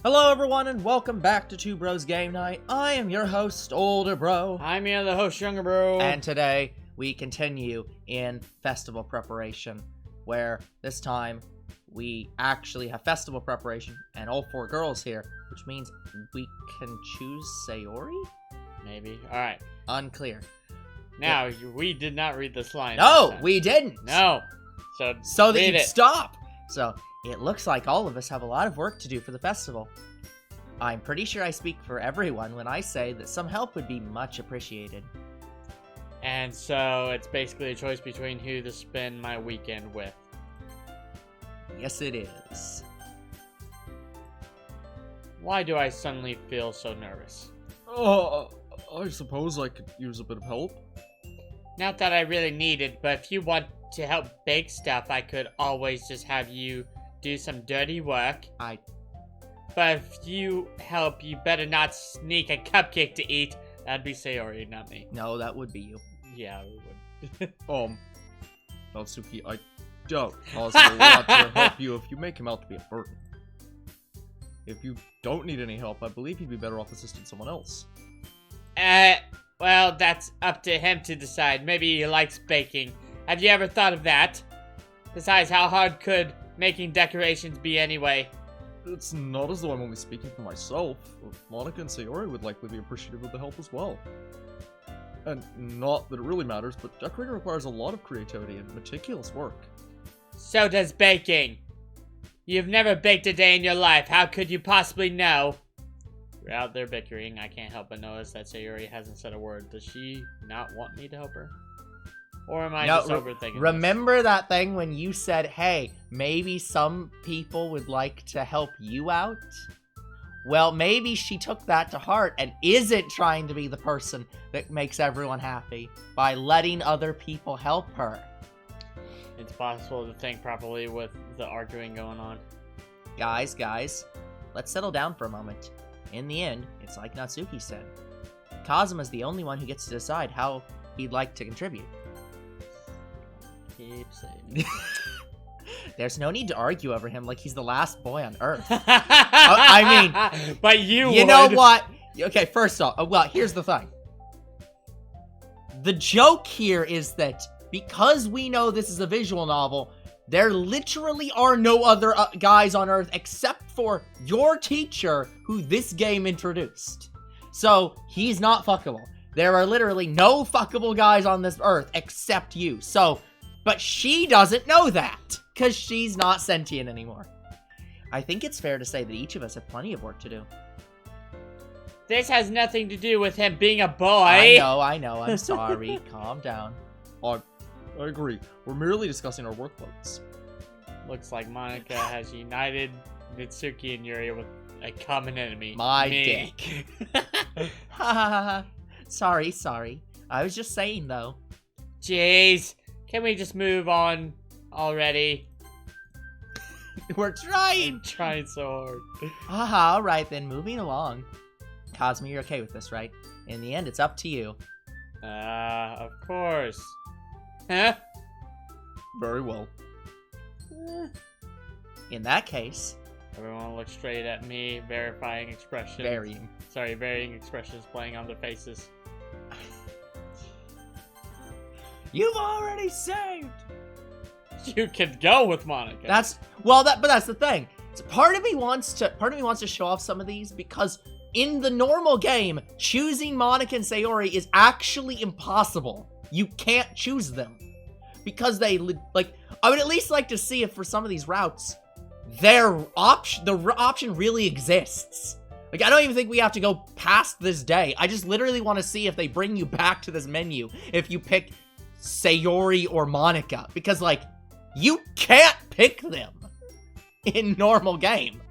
Hello everyone and welcome back to Two Bros Game Night. I am your host, Older Bro. I'm the other host, Younger Bro. And today we continue in festival preparation, where this time we actually have festival preparation and all four girls here, which means we can choose Sayori? Maybe. Alright. Unclear. Now, we did not read this line. No, we didn't. No. So that you'd stop. So, it looks like all of us have a lot of work to do for the festival. I'm pretty sure I speak for everyone when I say that some help would be much appreciated. And so, it's basically a choice between who to spend my weekend with. Yes, it is. Why do I suddenly feel so nervous? I suppose I could use a bit of help. Not that I really need it, but if you want to help bake stuff, I could always just have you do some dirty work. But if you help, you better not sneak a cupcake to eat. That'd be Sayori, not me. No, that would be you. Yeah, it would. Natsuki, I doubt Cosmo will want to help you if you make him out to be a burden. If you don't need any help, I believe he'd be better off assisting someone else. Well, that's up to him to decide. Maybe he likes baking. Have you ever thought of that? Besides, how hard could making decorations be anyway? It's not as though I'm only speaking for myself. Monica and Sayori would likely be appreciative of the help as well. And not that it really matters, but decorating requires a lot of creativity and meticulous work. So does baking. You've never baked a day in your life. How could you possibly know? We're out there bickering. I can't help but notice that Sayori hasn't said a word. Does she not want me to help her? Or am I just overthinking Remember that thing when you said, hey, maybe some people would like to help you out? Well, maybe she took that to heart and isn't trying to be the person that makes everyone happy by letting other people help her. It's possible to think properly with the arguing going on. Guys, let's settle down for a moment. In the end, it's like Natsuki said. Kazuma's the only one who gets to decide how he'd like to contribute. Keep saying. There's no need to argue over him like he's the last boy on Earth. I mean, but you know what? Okay, first off, well, here's the thing. The joke here is that because we know this is a visual novel, there literally are no other guys on Earth except for your teacher who this game introduced. So, he's not fuckable. There are literally no fuckable guys on this Earth except you. So, but she doesn't know that, because she's not sentient anymore. I think it's fair to say that each of us have plenty of work to do. This has nothing to do with him being a boy. I know, I'm sorry. Calm down. I agree. We're merely discussing our workloads. Looks like Monica has united Natsuki and Yuri with a common enemy. My dick. Ha ha ha. Sorry. I was just saying, though. Jeez. Can we just move on already? We're trying. I'm trying so hard. Haha, alright then, moving along. Cosmo, you're okay with this, right? In the end, it's up to you. Of course. Huh? Very well. In that case... Everyone look straight at me, verifying expressions. Varying expressions playing on their faces. You've already saved! You could go with Monica. But that's the thing. So part of me wants to show off some of these because in the normal game, choosing Monica and Sayori is actually impossible. You can't choose them. Because I would at least like to see if for some of these routes, the option really exists. Like, I don't even think we have to go past this day. I just literally want to see if they bring you back to this menu if you pick Sayori or Monica. Because, like, you can't pick them in normal game.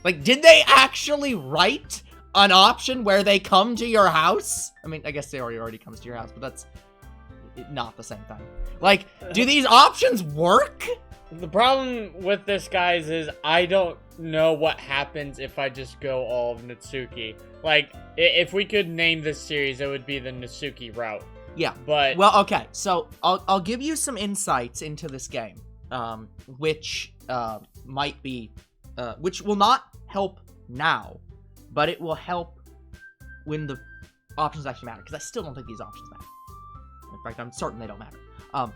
Like, did they actually write an option where they come to your house? I mean, I guess Sayori already comes to your house, but that's not the same thing. Like, do these options work? The problem with this, guys, is I don't know what happens if I just go all of Natsuki. Like, if we could name this series, it would be the Natsuki route. Yeah. But... Well, okay, so I'll give you some insights into this game, which might be... which will not help now, but it will help when the options actually matter, because I still don't think these options matter. In fact, I'm certain they don't matter.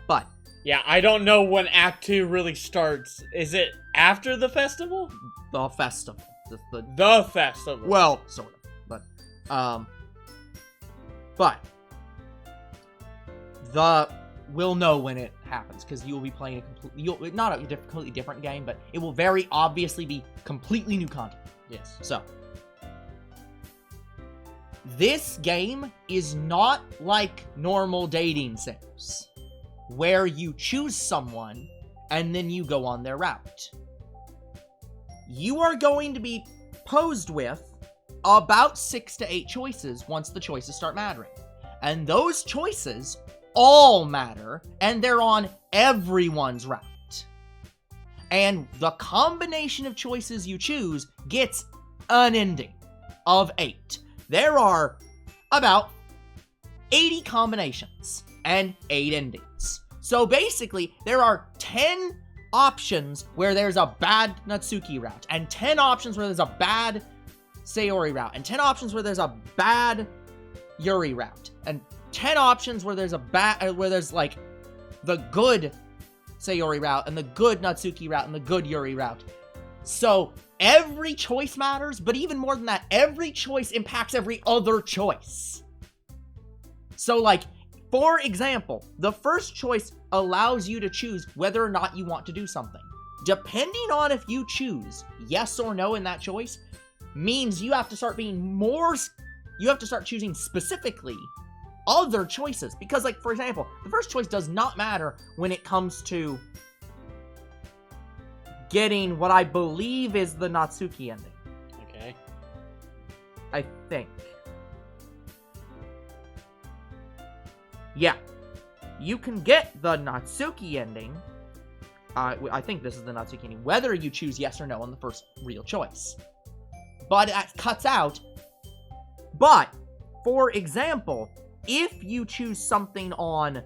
But Yeah, I don't know when Act 2 really starts. Is it after the festival? the festival, The festival. well, sort of, but we'll know when it happens, because you will be playing not a completely different game, but it will very obviously be completely new content. Yes. So, this game is not like normal dating sims, where you choose someone and then you go on their route. You are going to be posed with about 6 to 8 choices once the choices start mattering. And those choices all matter, and they're on everyone's route. And the combination of choices you choose gets an ending of 8. There are about 80 combinations and 8 endings. So basically, there are 10 options where there's a bad Natsuki route, and 10 options where there's a bad Sayori route, and 10 options where there's a bad Yuri route, and 10 options where there's like the good Sayori route and the good Natsuki route and the good Yuri route. So every choice matters, but even more than that, every choice impacts every other choice. So, like, for example, the first choice allows you to choose whether or not you want to do something. Depending on if you choose yes or no in that choice, means you have to start choosing specifically other choices. Because, like, for example, the first choice does not matter when it comes to getting what I believe is the Natsuki ending. Okay. I think. Yeah. You can get the Natsuki ending. I think this is the Natsuki ending, whether you choose yes or no on the first real choice. But it cuts out. But, for example, if you choose something on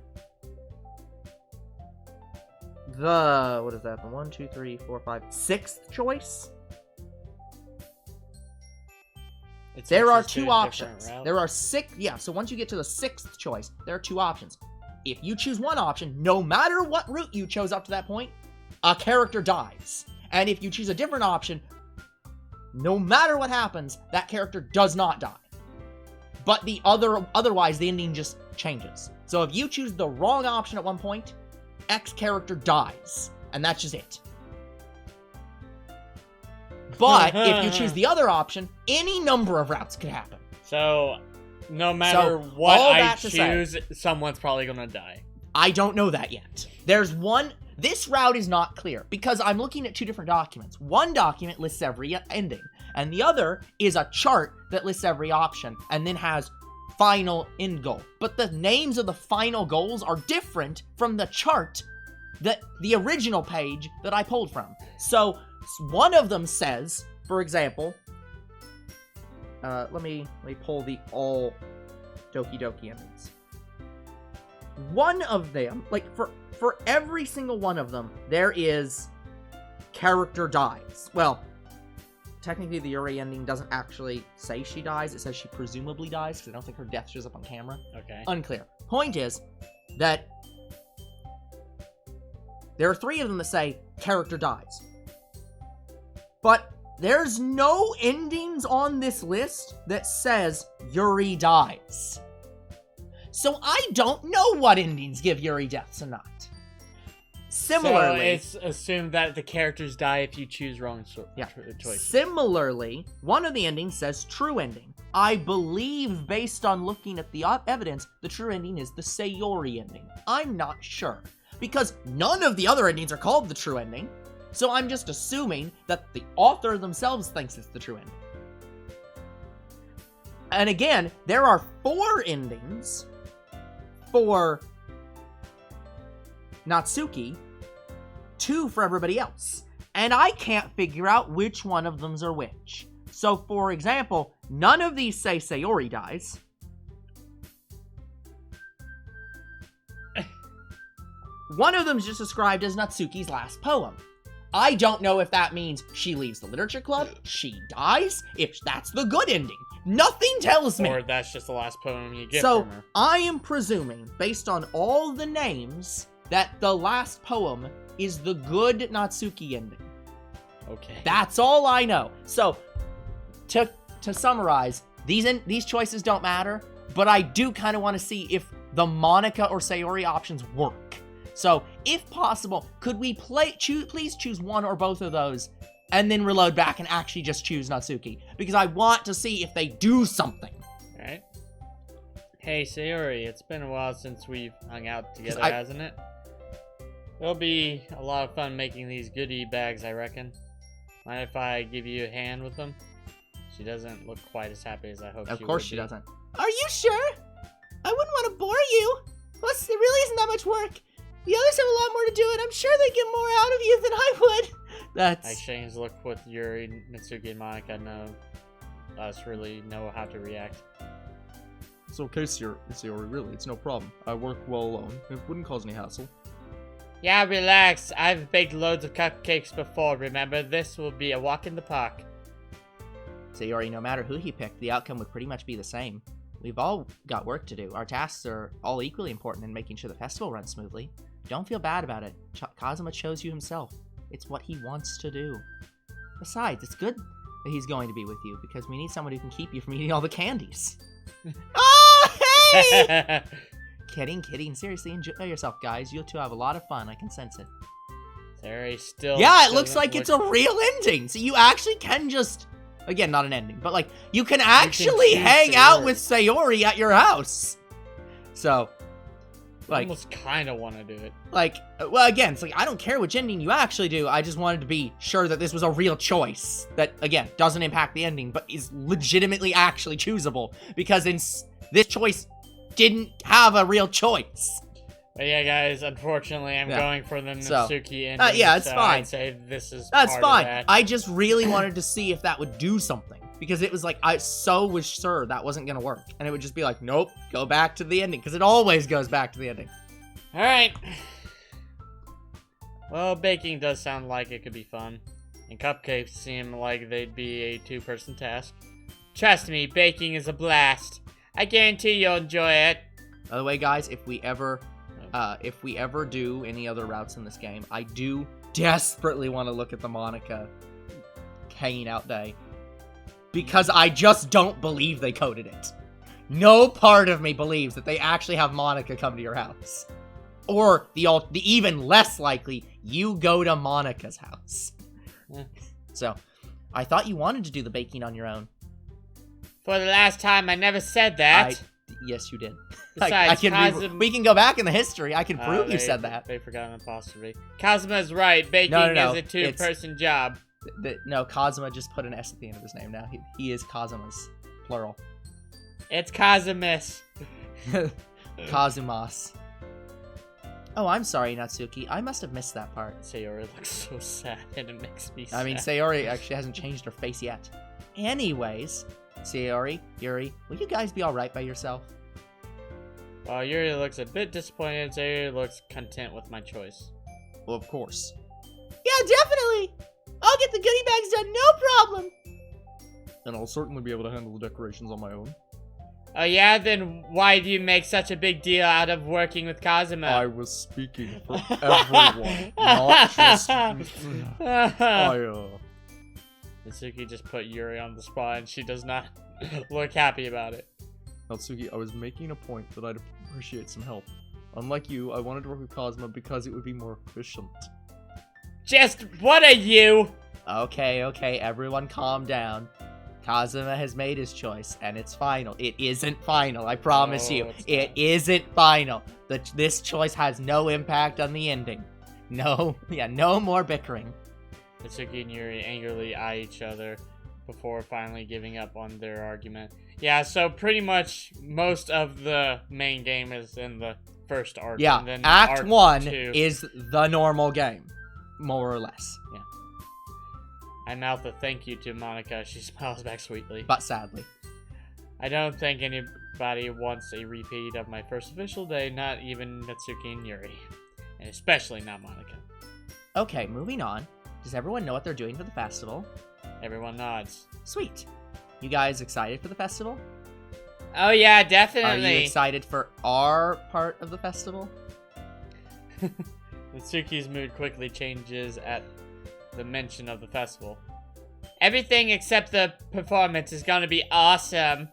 the, what is that? The 1, 2, 3, 4, 5, 6th choice? There are 2 options. There are 6, yeah, so once you get to the 6th choice, there are 2 options. If you choose one option, no matter what route you chose up to that point, a character dies. And if you choose a different option, no matter what happens, that character does not die. But otherwise, the ending just changes. So if you choose the wrong option at one point, X character dies. And that's just it. But if you choose the other option, any number of routes could happen. So, no matter what I choose, someone's probably gonna die. I don't know that yet. This route is not clear, because I'm looking at 2 different documents. One document lists every ending, and the other is a chart that lists every option, and then has final end goal. But the names of the final goals are different from the chart, the original page that I pulled from. So, one of them says, for example, let me pull the all Doki Doki endings. One of them, like, for every single one of them, there is character dies. Well, technically the Yuri ending doesn't actually say she dies, it says she presumably dies, because I don't think her death shows up on camera. Okay. Unclear. Point is that there are 3 of them that say character dies. But there's no endings on this list that says Yuri dies. So I don't know what endings give Yuri deaths and not. Similarly, so it's assumed that the characters die if you choose wrong choice. Similarly, one of the endings says true ending. I believe, based on looking at the evidence, the true ending is the Sayori ending. I'm not sure, because none of the other endings are called the true ending. So I'm just assuming that the author themselves thinks it's the true ending. And again, there are 4 endings for Natsuki, 2 for everybody else. And I can't figure out which one of them are which. So, for example, none of these say Sayori dies. One of them is just described as Natsuki's last poem. I don't know if that means she leaves the literature club, she dies, if that's the good ending. Nothing tells me. Or that's just the last poem you get So, from her. I am presuming, based on all the names, that the last poem is the good Natsuki ending. Okay. That's all I know. So, to summarize, these choices don't matter, but I do kind of want to see if the Monica or Sayori options work. So, if possible, could we please choose one or both of those, and then reload back and actually just choose Natsuki? Because I want to see if they do something. Alright. Hey, Sayori, it's been a while since we've hung out together, hasn't it? It'll be a lot of fun making these goodie bags, I reckon. Mind if I give you a hand with them? She doesn't look quite as happy as I hoped she would. Of course she doesn't. Are you sure? I wouldn't want to bore you. Plus, it really isn't that much work. The others have a lot more to do, and I'm sure they get more out of you than I would. That's... I exchange look with Yuri, Natsuki, and Monica. No, us really know how to react. It's okay, Sayori, really. It's no problem. I work well alone. It wouldn't cause any hassle. Yeah, relax. I've baked loads of cupcakes before, remember? This will be a walk in the park. Sayori, no matter who he picked, the outcome would pretty much be the same. We've all got work to do. Our tasks are all equally important in making sure the festival runs smoothly. Don't feel bad about it. Kazuma chose you himself. It's what he wants to do. Besides, it's good that he's going to be with you, because we need someone who can keep you from eating all the candies. Oh, hey! Kidding. Seriously, enjoy yourself, guys. You two have a lot of fun. I can sense it. Sayori still... Yeah, it looks like it's a real ending. So you actually can just... Again, not an ending, but like, you can actually hang out with Sayori at your house. So, like... I almost kind of want to do it. Like, well, again, it's like, I don't care which ending you actually do. I just wanted to be sure that this was a real choice. That, again, doesn't impact the ending, but is legitimately actually choosable. Because this choice didn't have a real choice. But yeah, guys, unfortunately, I'm going for the Natsuki ending. Yeah, it's so fine. I'd say this is That's part fine. Of that. I just really wanted to see if that would do something. Because it was like, I so was sure that wasn't going to work. And it would just be like, nope, go back to the ending. Because it always goes back to the ending. Alright. Well, baking does sound like it could be fun. And cupcakes seem like they'd be a two-person task. Trust me, baking is a blast. I guarantee you'll enjoy it. By the way, guys, if we ever do any other routes in this game, I do desperately want to look at the Monica hanging out day. Because I just don't believe they coded it. No part of me believes that they actually have Monica come to your house. Or the even less likely, you go to Monica's house. So, I thought you wanted to do the baking on your own. For the last time, I never said that. Yes, you did. Besides, we can go back in the history. I can prove you said that. They forgot an apostrophe. Kazuma's right. Baking is a two-person job. No, Kazuma just put an S at the end of his name now. He is Kazuma's. Plural. It's Kazumas. Kazumas. Oh, I'm sorry, Natsuki. I must have missed that part. Sayori looks so sad, and it makes me sad. I mean, Sayori actually hasn't changed her face yet. Anyways, Sayori, Yuri, will you guys be alright by yourself? While Yuri looks a bit disappointed, Sayori looks content with my choice. Well, of course. Yeah, definitely! I'll get the goodie bags done, no problem! And I'll certainly be able to handle the decorations on my own. Oh yeah? Then why do you make such a big deal out of working with Kazuma? I was speaking for everyone, not just... Natsuki just put Yuri on the spot, and she does not look happy about it. Natsuki, I was making a point that I'd appreciate some help. Unlike you, I wanted to work with Kazuma because it would be more efficient. Just what are you? Okay, everyone calm down. Kazuma has made his choice, and it's final. It isn't final, I promise you. It isn't final. This choice has no impact on the ending. No more bickering. Natsuki and Yuri angrily eye each other before finally giving up on their argument. Yeah, so pretty much most of the main game is in the first arc. Yeah, and then Act 1 2 is the normal game, more or less. Yeah. I mouth a thank you to Monica. She smiles back sweetly. But sadly. I don't think anybody wants a repeat of my first official day, not even Natsuki and Yuri. And especially not Monica. Okay, moving on. Does everyone know what they're doing for the festival? Everyone nods. Sweet. You guys excited for the festival? Oh yeah, Are definitely. you excited for our part of the festival? Natsuki's mood quickly changes at the mention of the festival. Everything except the performance is gonna be awesome.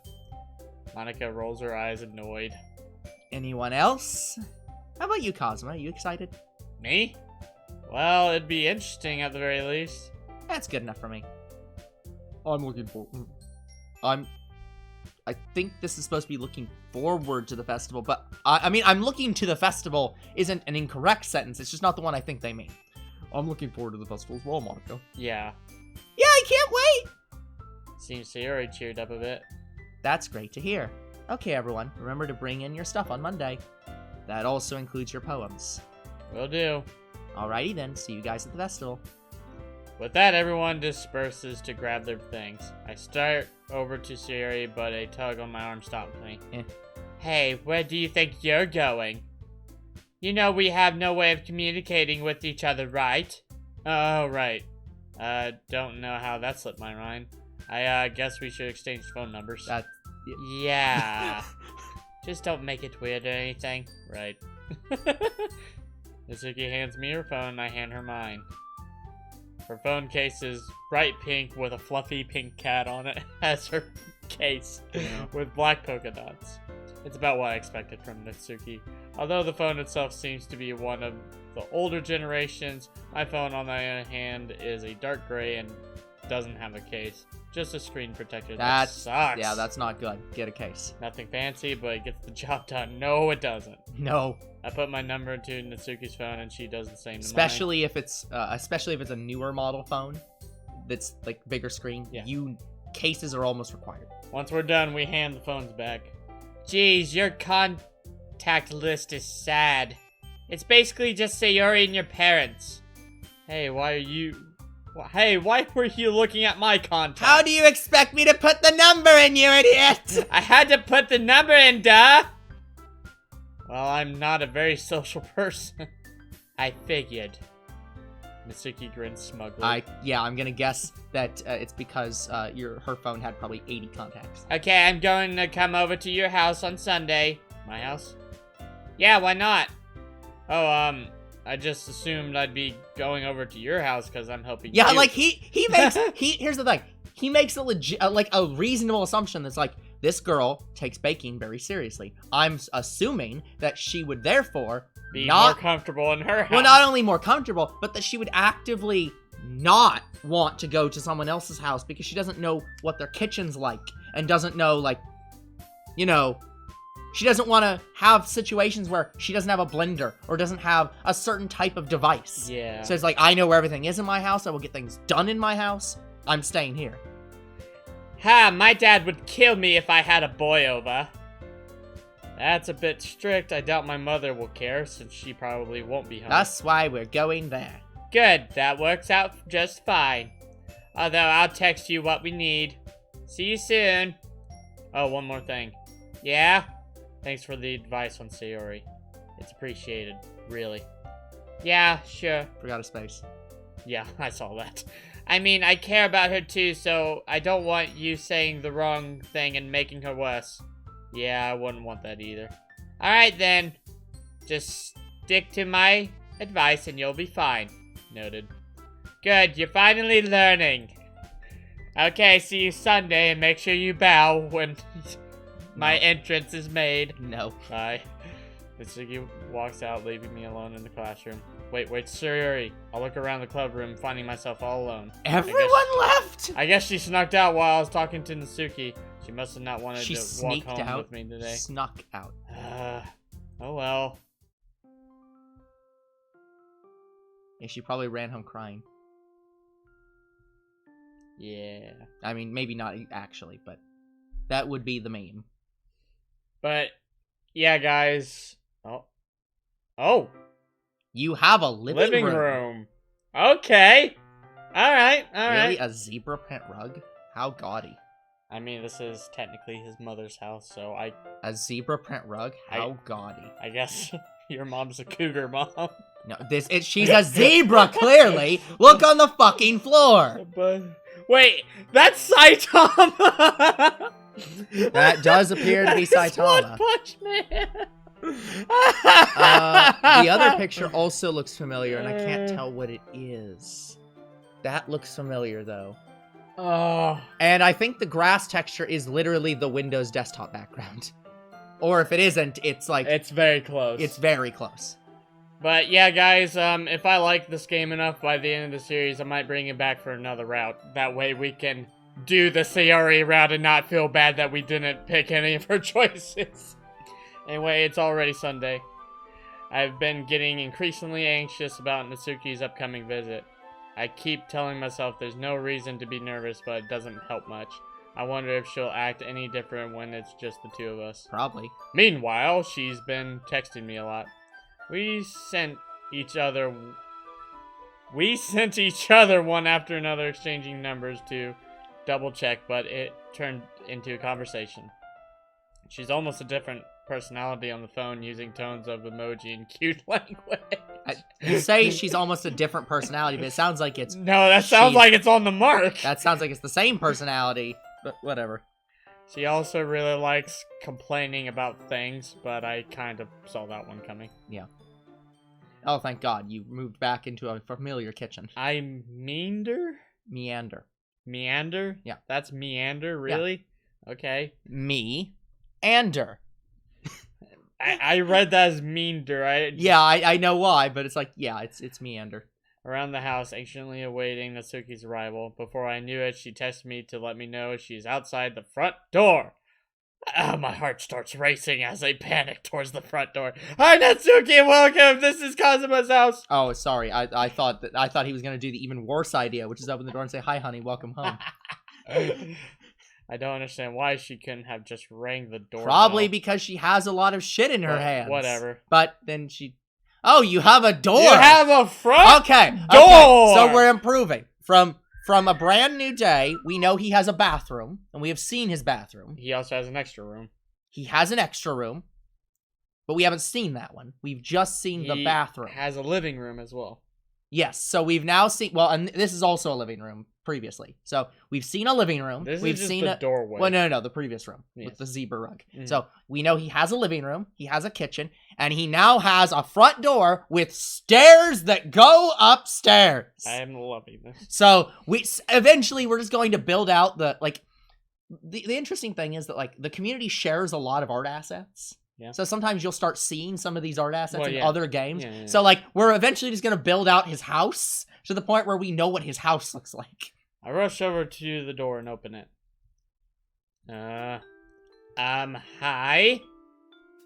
Monica rolls her eyes annoyed. Anyone else? How about you, Cosmo? You excited? Me? Well, it'd be interesting at the very least. That's good enough for me. I'm looking for. I think this is supposed to be looking forward to the festival, but I mean, I'm looking to the festival isn't an incorrect sentence. It's just not the one I think they mean. I'm looking forward to the festival as well, Monica. Yeah. Yeah, I can't wait! Seems Sayori cheered up a bit. That's great to hear. Okay, everyone, remember to bring in your stuff on Monday. That also includes your poems. Will do. Alrighty then, see you guys at the festival. With that, everyone disperses to grab their things. I start over to Sayori, but a tug on my arm stops me. Hey, where do you think you're going? You know we have no way of communicating with each other, right? Oh, right. Don't know how that slipped my mind. I guess we should exchange phone numbers. Yeah. Just don't make it weird or anything. Right. Natsuki hands me her phone and I hand her mine. Her phone case is bright pink with a fluffy pink cat on it as her case with black polka dots. It's about what I expected from Natsuki. Although the phone itself seems to be one of the older generations, my phone on the other hand is a dark gray and doesn't have a case. Just a screen protector. That sucks. Yeah, that's not good. Get a case. Nothing fancy, but it gets the job done. No, it doesn't. No. I put my number into Natsuki's phone and she does the same to mine. Especially if it's a newer model phone that's like bigger screen. Yeah. Cases are almost required. Once we're done, we hand the phones back. Geez, your contact list is sad. It's basically just Sayori and your parents. Hey, why were you looking at my contact? How do you expect me to put the number in, you idiot? I had to put the number in, duh! Well, I'm not a very social person. I figured. Natsuki grins smugly. I'm gonna guess that it's because her phone had probably 80 contacts. Okay, I'm going to come over to your house on Sunday. My house? Yeah, why not? Oh, I just assumed I'd be going over to your house because I'm helping you. Yeah, like he makes here's the thing. He makes a legit a reasonable assumption that's like this girl takes baking very seriously. I'm assuming that she would therefore be not more comfortable in her house. Well, not only more comfortable, but that she would actively not want to go to someone else's house because she doesn't know what their kitchen's like and doesn't know, like, you know, she doesn't want to have situations where she doesn't have a blender or doesn't have a certain type of device. Yeah. So it's like, I know where everything is in my house. I will get things done in my house. I'm staying here. Ha, my dad would kill me if I had a boy over. That's a bit strict. I doubt my mother will care since she probably won't be home. That's why we're going there. Good, that works out just fine. Although I'll text you what we need. See you soon. Oh, one more thing. Yeah? Thanks for the advice on Sayori. It's appreciated, really. Yeah, sure. Forgot a space. Yeah, I saw that. I mean, I care about her too, so I don't want you saying the wrong thing and making her worse. Yeah, I wouldn't want that either. Alright then. Just stick to my advice and you'll be fine. Noted. Good, you're finally learning. Okay, see you Sunday and make sure you bow when my entrance is made. No. Bye. Natsuki walks out, leaving me alone in the classroom. Wait, Sayori. I'll look around the club room, finding myself all alone. Everyone left! I guess she snuck out while I was talking to Natsuki. She must have not wanted to walk home out, with me today. Snuck out. Oh well. Yeah, she probably ran home crying. Yeah. I mean, maybe not actually, but that would be the meme. But, yeah, guys. Oh. You have a living room. Okay. Alright. Really? A zebra print rug? How gaudy. I mean, this is technically his mother's house, so A zebra print rug? How gaudy. I guess your mom's a cougar mom. No, she's a zebra, clearly. Look on the fucking floor. But wait, that's Saitama. That does appear to be That's One Saitama. Punch Man. The other picture also looks familiar, and I can't tell what it is. That looks familiar, though. Oh. And I think the grass texture is literally the Windows desktop background. Or if it isn't, it's like... It's very close. It's very close. But yeah, guys, if I like this game enough, by the end of the series, I might bring it back for another route. That way we can do the Sayori route and not feel bad that we didn't pick any of her choices. Anyway, it's already Sunday. I've been getting increasingly anxious about Natsuki's upcoming visit. I keep telling myself there's no reason to be nervous, but it doesn't help much. I wonder if she'll act any different when it's just the two of us. Probably. Meanwhile, she's been texting me a lot. We sent each other one after another, exchanging numbers to double check, but it turned into a conversation. She's almost a different personality on the phone, using tones of emoji and cute language. You say she's almost a different personality, but it sounds like it's... No, that sounds like it's on the mark. That sounds like it's the same personality, but whatever. She also really likes complaining about things, but I kind of saw that one coming. Yeah. Oh, thank God. You moved back into a familiar kitchen. I meander? Meander. Meander? Yeah. That's meander, really? Yeah. Okay. Me-ander. I read that as meander. I know why, but it's like, yeah, it's meander. Around the house, anxiously awaiting Natsuki's arrival. Before I knew it, she texted me to let me know she's outside the front door. My heart starts racing as I panic towards the front door. Hi, Natsuki, welcome. This is Kazuma's house. Oh, sorry. I thought he was gonna do the even worse idea, which is open the door and say, "Hi, honey, welcome home." I don't understand why she couldn't have just rang the door. Probably because she has a lot of shit in her hands. Whatever. But then she... Oh, you have a door! You have a front door! Okay. So we're improving. From a brand new day, we know he has a bathroom, and we have seen his bathroom. He also has an extra room. He has an extra room, but we haven't seen that one. We've just seen the bathroom. He has a living room as well. Yes, so we've now seen... Well, and this is also a living room previously. So we've seen a living room. We've seen the doorway. Well, no, the previous room with the zebra rug. Mm. So we know he has a living room, he has a kitchen, and he now has a front door with stairs that go upstairs. I am loving this. So eventually we're just going to build out the interesting thing is that the community shares a lot of art assets. Yeah. So sometimes you'll start seeing some of these art assets in other games. Yeah. So we're eventually just going to build out his house to the point where we know what his house looks like. I rush over to the door and open it. Hi?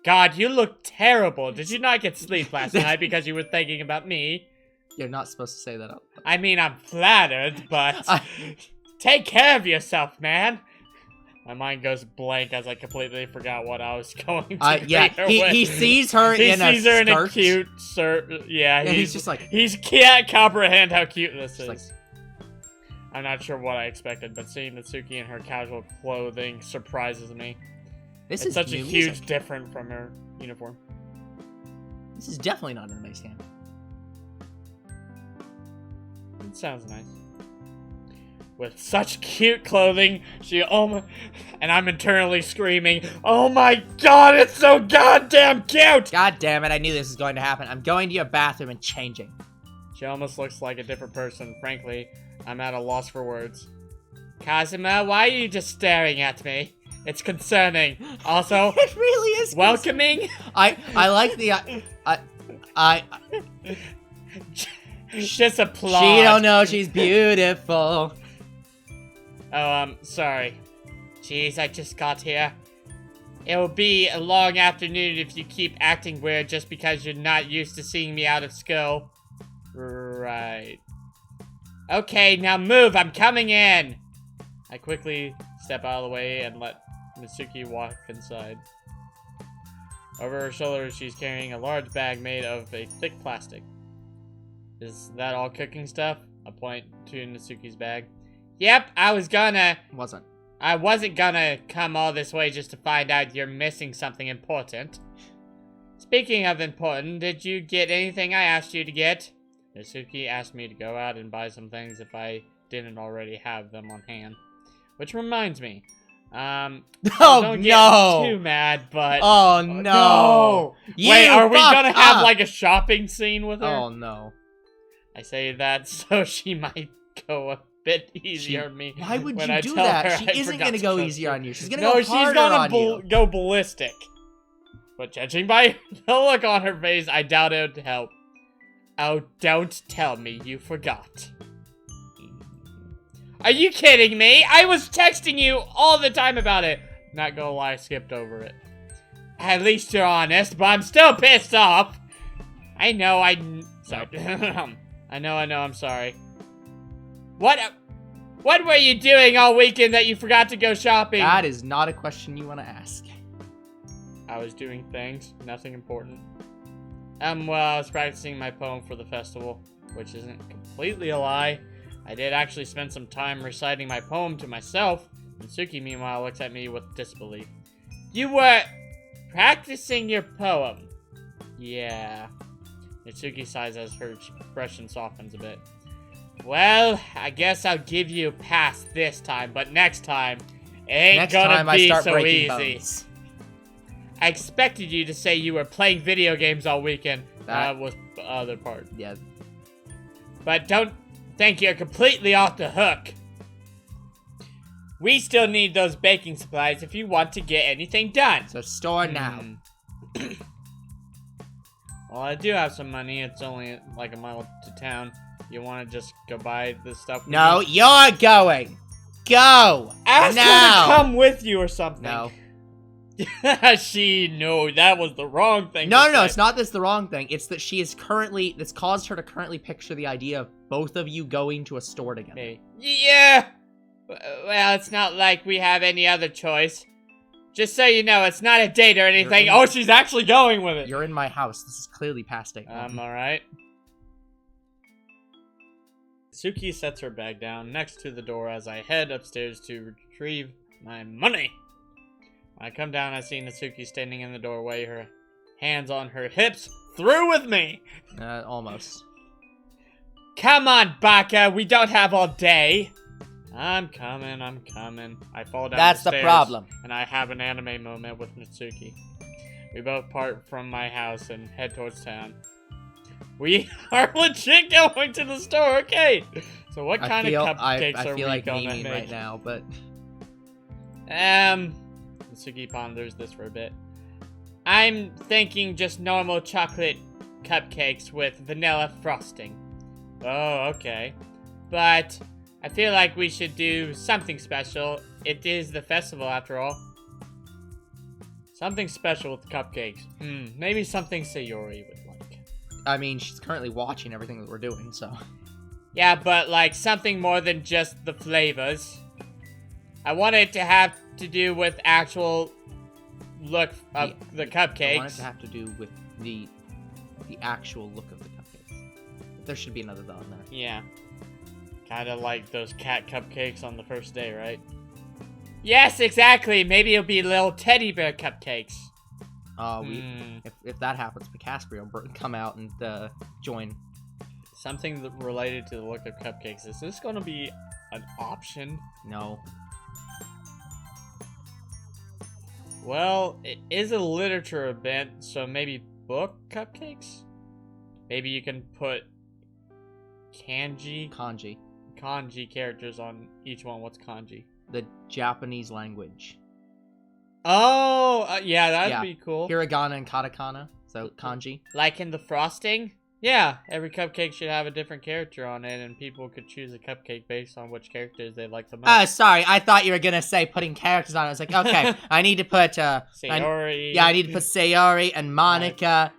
God, you look terrible. Did you not get sleep last night because you were thinking about me? You're not supposed to say that out loud. I mean, I'm flattered, but take care of yourself, man. My mind goes blank as I completely forgot what I was going to he sees her in a cute shirt. Yeah, he's just like... He can't comprehend how cute this is. Like, I'm not sure what I expected, but seeing Natsuki in her casual clothing surprises me. It's such a huge difference from her uniform. This is definitely not an anime stand. It sounds nice. With such cute clothing, and I'm internally screaming, "Oh my God, it's so goddamn cute!" God damn it, I knew this was going to happen. I'm going to your bathroom and changing. She almost looks like a different person. Frankly, I'm at a loss for words. Kazuma, why are you just staring at me? It's concerning. Also, it really is welcoming. I like the Just applaud. She don't know she's beautiful. Oh, sorry. Jeez, I just got here. It'll be a long afternoon if you keep acting weird just because you're not used to seeing me out of school. Right. Okay, now move, I'm coming in! I quickly step out of the way and let Natsuki walk inside. Over her shoulders, she's carrying a large bag made of a thick plastic. Is that all cooking stuff? I point to Natsuki's bag. Yep, I wasn't gonna come all this way just to find out you're missing something important. Speaking of important, did you get anything I asked you to get? Natsuki asked me to go out and buy some things if I didn't already have them on hand. Which reminds me, Oh don't get no! too mad, but Oh no! no! You Wait, are we fucked gonna have up! like a shopping scene with her? Oh no! I say that so she might go a bit easier on me. Why would when you I do tell that? her She I isn't forgot gonna to go trust easier you. on you. She's gonna No, go she's harder gonna on you. go ballistic. But judging by the look on her face, I doubt it would help. Oh, don't tell me you forgot. Are you kidding me? I was texting you all the time about it. Not gonna lie, I skipped over it. At least you're honest, but I'm still pissed off. I know, sorry. I know, I'm sorry. What were you doing all weekend that you forgot to go shopping? That is not a question you want to ask. I was doing things, nothing important. Well, I was practicing my poem for the festival, which isn't completely a lie. I did actually spend some time reciting my poem to myself, and Natsuki, meanwhile, looks at me with disbelief. You were practicing your poem? Yeah. Natsuki sighs as her expression softens a bit. Well, I guess I'll give you a pass this time, but next time, it ain't Next gonna time I be start so breaking easy. bones. I expected you to say you were playing video games all weekend. That was the other part. Yeah. But don't think you're completely off the hook. We still need those baking supplies if you want to get anything done. So store now. Well, I do have some money. It's only like a mile to town. You want to just go buy the stuff? No, you're going. Go. Ask now. her to come with you or something. No. That was the wrong thing. No, to no, say. it's not that's the wrong thing. It's that she is currently, that's caused her to currently picture the idea of both of you going to a store together. Maybe. Yeah. Well, it's not like we have any other choice. Just so you know, it's not a date or anything. Oh, she's actually going with it. You're in my house. This is clearly past date. Alright. Suki sets her bag down next to the door as I head upstairs to retrieve my money. When I come down, I see Natsuki standing in the doorway, her hands on her hips, through with me! Almost. Come on, Baka, we don't have all day! I'm coming. I fall down That's the the stairs, problem. and I have an anime moment with Natsuki. We both part from my house and head towards town. We are legit going to the store, okay! So what kind of cupcakes I are feel we like gonna Mimi make? right now, but... Natsuki ponders this for a bit. I'm thinking just normal chocolate cupcakes with vanilla frosting. Oh, okay. But I feel like we should do something special. It is the festival after all. Something special with cupcakes. Maybe something Sayori would like. I mean, she's currently watching everything that we're doing, so... Yeah, but like something more than just the flavors. I want it to have to do with actual look of the cupcakes. I want it to have to do with the actual look of the cupcakes. There should be another thought in there. Yeah. Kind of like those cat cupcakes on the first day, right? Yes, exactly. Maybe it'll be little teddy bear cupcakes. If that happens, McCaskry will come out and join. Something related to the look of cupcakes. Is this going to be an option? No. Well, it is a literature event, so maybe book cupcakes? Maybe you can put kanji characters on each one. What's kanji? The Japanese language. Oh, yeah, that'd be cool. Hiragana and katakana, so kanji. Like in the frosting? Yeah, every cupcake should have a different character on it, and people could choose a cupcake based on which characters they like the most. Sorry, I thought you were gonna say putting characters on it. I was like, okay, I need to put, Sayori. I need to put Sayori and Monica.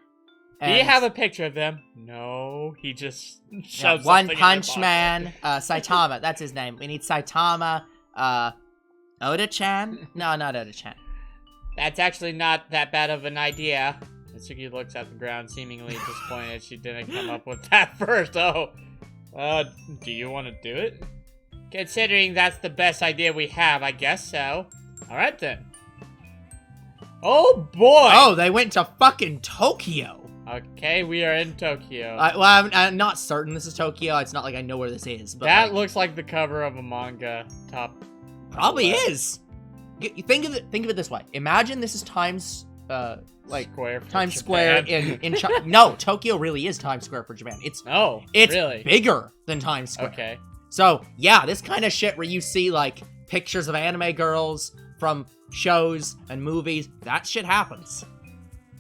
Do you have a picture of them? No, he just shoves One something Punch in Man, Saitama, that's his name. We need Saitama, Oda-chan? No, not Oda-chan. That's actually not that bad of an idea. Natsuki looks at the ground, seemingly disappointed she didn't come up with that first. Do you want to do it? Considering that's the best idea we have, I guess so. Alright then. Oh boy! Oh, they went to fucking Tokyo. Okay, we are in Tokyo. Well, I'm not certain this is Tokyo. It's not like I know where this is. But That like, looks like the cover of a manga top. probably left. is. You think of it this way. Imagine this is Times Square for Times Japan. Square in China. No, Tokyo really is Times Square for Japan. It's really? bigger than Times Square. Okay. So yeah, this kind of shit where you see like pictures of anime girls from shows and movies, that shit happens.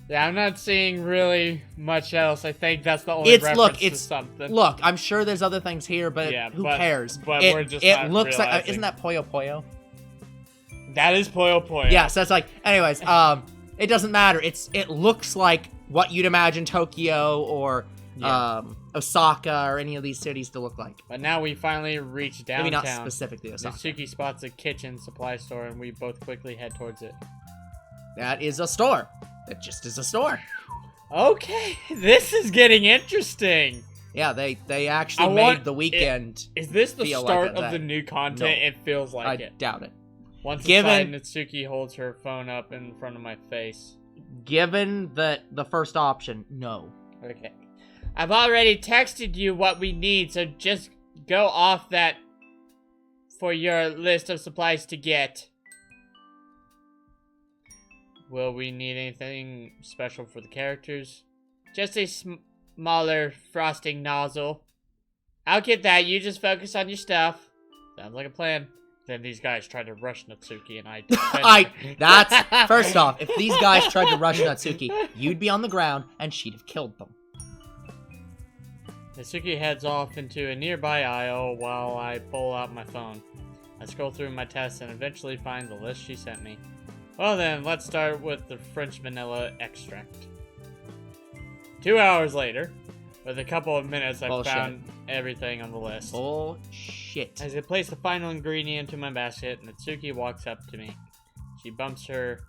Yeah, I'm not seeing really much else. I think that's the only reference to something. Look, I'm sure there's other things here, but who cares? But we're just it not looks like realizing. isn't that Puyo Puyo? That is Puyo Puyo. Yeah, so it's like, anyways, it doesn't matter. It looks like what you'd imagine Tokyo or Osaka or any of these cities to look like. But now we finally reach downtown. Maybe not specifically Osaka. Natsuki spots a kitchen supply store, and we both quickly head towards it. That is a store. It just is a store. Okay, this is getting interesting. Yeah, they actually made the weekend. Is this the feel start like of the new content? No. It feels like I it. doubt it. Once inside, Natsuki holds her phone up in front of my face. Given the first option, no. Okay. I've already texted you what we need, so just go off that for your list of supplies to get. Will we need anything special for the characters? Just a smaller frosting nozzle. I'll get that. You just focus on your stuff. Sounds like a plan. Then these guys tried to rush Natsuki and I First off, if these guys tried to rush Natsuki, you'd be on the ground and she'd have killed them. Natsuki heads off into a nearby aisle while I pull out my phone. I scroll through my tests and eventually find the list she sent me. Well then, let's start with the French vanilla extract. 2 hours later, with a couple of minutes, I found everything on the list. Bullshit. As I place the final ingredient into my basket, Natsuki walks up to me. She bumps her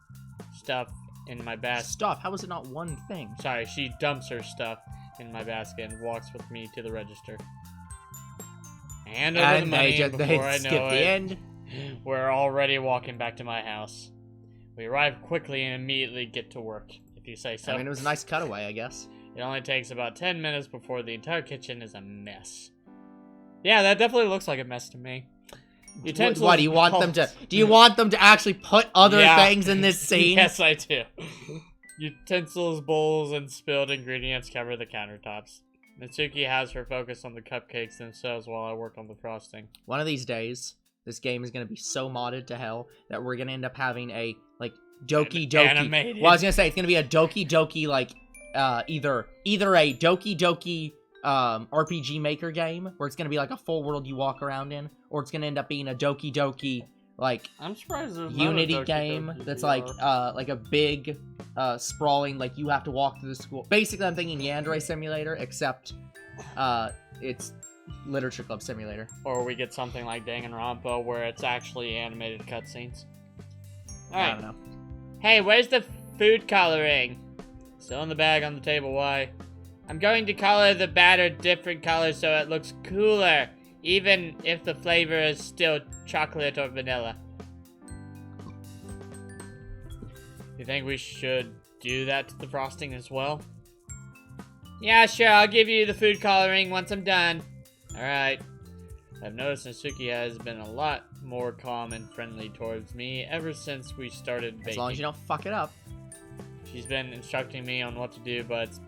stuff in my basket. Stop, how is it not one thing? Sorry, she dumps her stuff in my basket and walks with me to the register. Hand over the money, and before I know it, we're already walking back to my house. We arrive quickly and immediately get to work, if you say so. I mean, it was a nice cutaway, I guess. It only takes about 10 minutes before the entire kitchen is a mess. Yeah, that definitely looks like a mess to me. Utensils. Why do you want them to? Do you want them to actually put other things in this scene? Yes, I do. Utensils, bowls, and spilled ingredients cover the countertops. Natsuki has her focus on the cupcakes themselves while I work on the frosting. One of these days, this game is going to be so modded to hell that we're going to end up having a, like, Doki Doki. Animated. Well, I was going to say, it's going to be a Doki Doki, like, either a Doki Doki RPG Maker game, where it's going to be like a full world you walk around in, or it's going to end up being a Doki Doki, like, I'm surprised there's Unity not a Doki game Doki that's VR. like a big, sprawling, like, you have to walk through the school. Basically, I'm thinking Yandere Simulator, except, it's Literature Club Simulator. Or we get something like Danganronpa, where it's actually animated cutscenes. I Alright. don't know. Hey, where's the food coloring? Still in the bag on the table, why? I'm going to color the batter different colors so it looks cooler, even if the flavor is still chocolate or vanilla. You think we should do that to the frosting as well? Yeah, sure, I'll give you the food coloring once I'm done. Alright. I've noticed Natsuki has been a lot more calm and friendly towards me ever since we started baking. As long as you don't fuck it up. She's been instructing me on what to do, but it's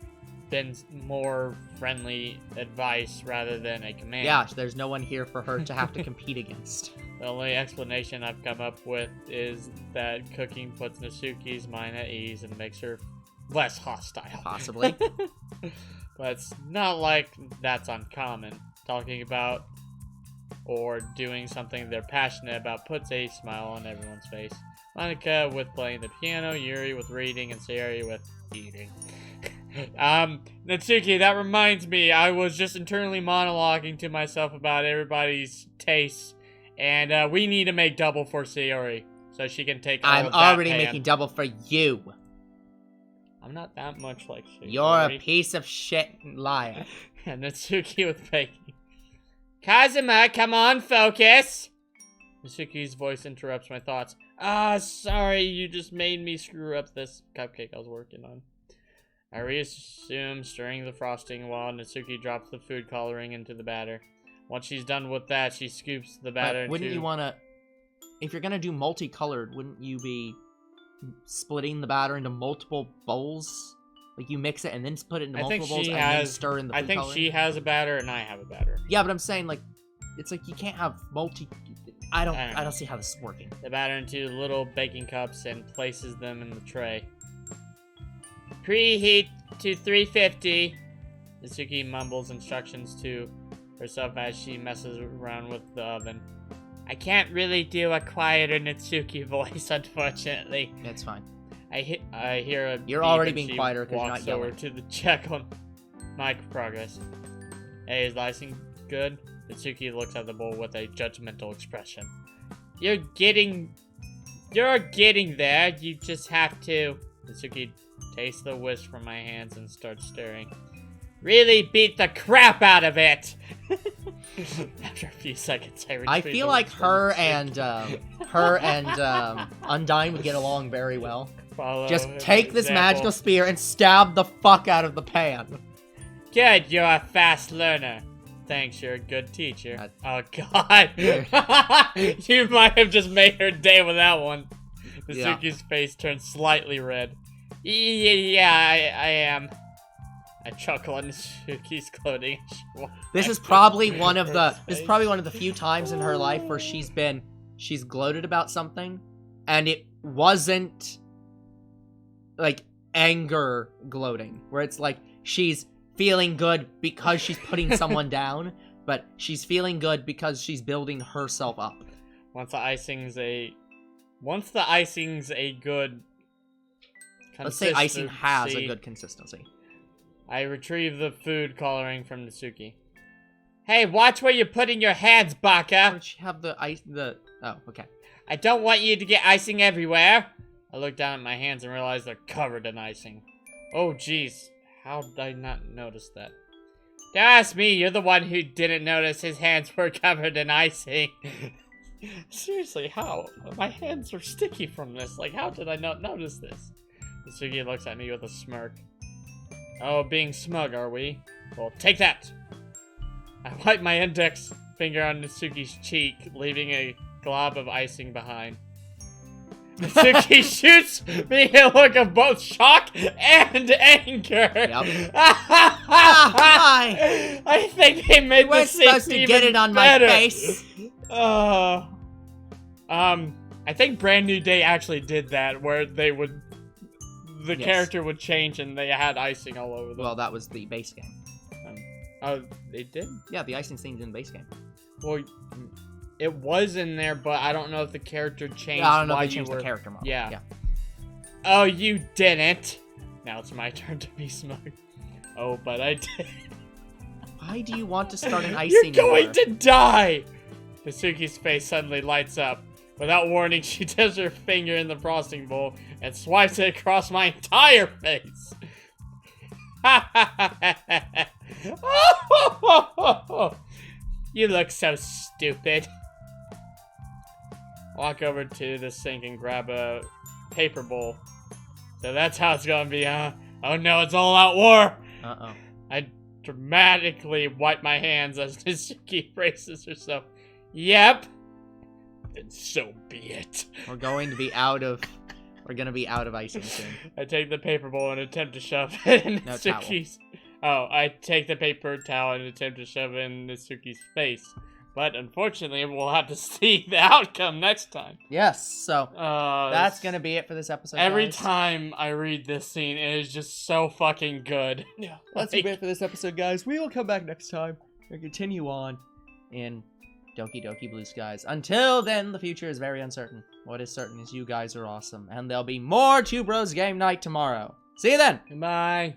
been more friendly advice rather than a command. Yeah, there's no one here for her to have to compete against. The only explanation I've come up with is that cooking puts Natsuki's mind at ease and makes her less hostile. Possibly. But it's not like that's uncommon. Talking about or doing something they're passionate about puts a smile on everyone's face. Monica with playing the piano, Yuri with reading, and Sayori with eating. Natsuki, that reminds me, I was just internally monologuing to myself about everybody's tastes, and we need to make double for Sayori, so she can take all I'm of that already pan. making double for you. I'm not that much like Sayori. You're a piece of shit liar. And Natsuki with baking. Kazuma, come on, focus! Natsuki's voice interrupts my thoughts. Sorry, you just made me screw up this cupcake I was working on. I reassume stirring the frosting while Natsuki drops the food coloring into the batter. Once she's done with that, she scoops the batter Wouldn't you want to... If you're going to do multicolored, wouldn't you be splitting the batter into multiple bowls? Like, you mix it and then put it into multiple bowls and then stir in the food coloring? I think she has a batter and I have a batter. Yeah, but I'm saying, like, it's like you can't have I don't see how this is working. The batter into little baking cups and places them in the tray. Preheat to 350. Natsuki mumbles instructions to herself as she messes around with the oven. I can't really do a quieter Natsuki voice, unfortunately. It's fine. I hear a You're beep already and being she quieter because you're walks not over yelling. to the check on my progress. Hey, is the icing good? Natsuki looks at the bowl with a judgmental expression. You're getting there. You just have to. Natsuki tastes the whisk from my hands and starts stirring. Really beat the crap out of it. After a few seconds, I feel like her and Undyne would get along very well. Just take this magical spear and stab the fuck out of the pan. Good, you're a fast learner. Thanks, you're a good teacher. Oh god. You might have just made her day with that one. Natsuki's face turns slightly red. Yeah, I am. I chuckle on Natsuki's clothing. This is probably one of the few times in her life where she's gloated about something, and it wasn't like anger gloating, where it's like she's feeling good because she's putting someone down, but she's feeling good because she's building herself up. Once the icing's a good consistency. Let's say icing has a good consistency. I retrieve the food coloring from Natsuki. Hey, watch where you're putting your hands, Baka! Where'd she have oh, okay. I don't want you to get icing everywhere! I look down at my hands and realize they're covered in icing. Oh, jeez. How did I not notice that? Don't ask me, you're the one who didn't notice his hands were covered in icing. Seriously, how? My hands are sticky from this. Like, how did I not notice this? Natsuki looks at me with a smirk. Oh, being smug, are we? Well, take that! I wipe my index finger on Natsuki's cheek, leaving a glob of icing behind. Natsuki shoots me a look of both shock and anger. Yep. I think they made the scene supposed to get it on better. my face. I think Brand New Day actually did that, where they would, the character would change and they had icing all over them. Well, that was the base game. Oh, they did? Yeah, the icing scene's in the base game. Well, it was in there, but I don't know if the character changed. Yeah, I don't know if they changed the character model. Yeah. Oh, you didn't. Now it's my turn to be smug. Oh, but I did. Why do you want to start an icing You're going war? to die! Natsuki's face suddenly lights up. Without warning, she dips her finger in the frosting bowl and swipes it across my entire face. You look so stupid. Walk over to the sink and grab a paper bowl. So that's how it's gonna be, huh? Oh no, it's all out war! Uh-oh. I dramatically wipe my hands as Natsuki braces herself. Yep. Then so be it. We're gonna be out of icing soon. I take the paper bowl and attempt to shove it in Natsuki's... I take the paper towel and attempt to shove it in Natsuki's face. But unfortunately, we'll have to see the outcome next time. Yes, so that's gonna be it for this episode, Every guys. time I read this scene, it is just so fucking good. Yeah, that's a bit for this episode, guys. We will come back next time and continue on in Doki Doki Blue Skies. Until then, the future is very uncertain. What is certain is you guys are awesome, and there'll be more Two Bros Game Night tomorrow. See you then! Goodbye.